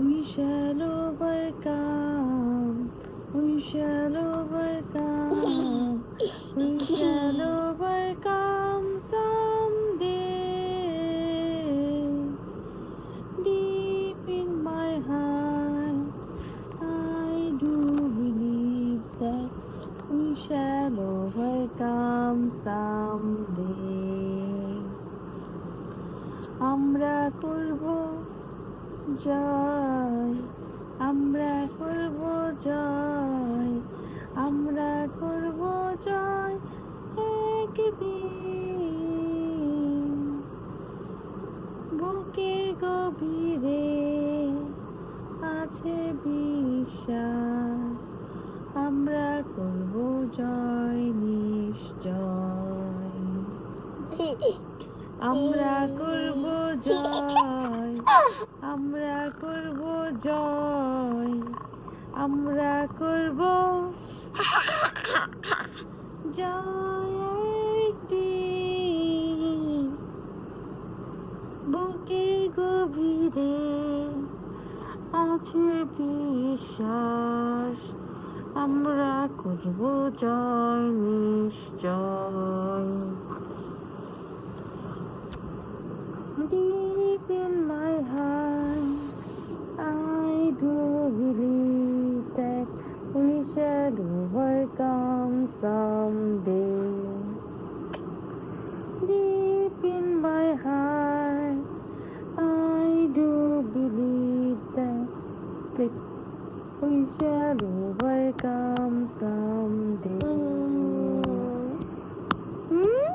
We shall overcome. We shall overcome. We shall overcome someday. Deep in my heart, I do believe that we shall overcome someday. আমরা করব জয়, আমরা করব জয়, আমরা করব জয় একদিন। বুকের গভীরে আছে বিশ্বাস, আমরা করব জয় নিশ্চয়। আমরা করব জয়, আমরা করব জয়, আমরা করব জয় একদিন। বুকের গভীরে আছে বিশ্বাস, আমরা করব জয় নিশ্চয়। Deep in my heart, I do believe that we shall overcome someday. Deep in my heart, I do believe that we shall overcome someday. Hmm?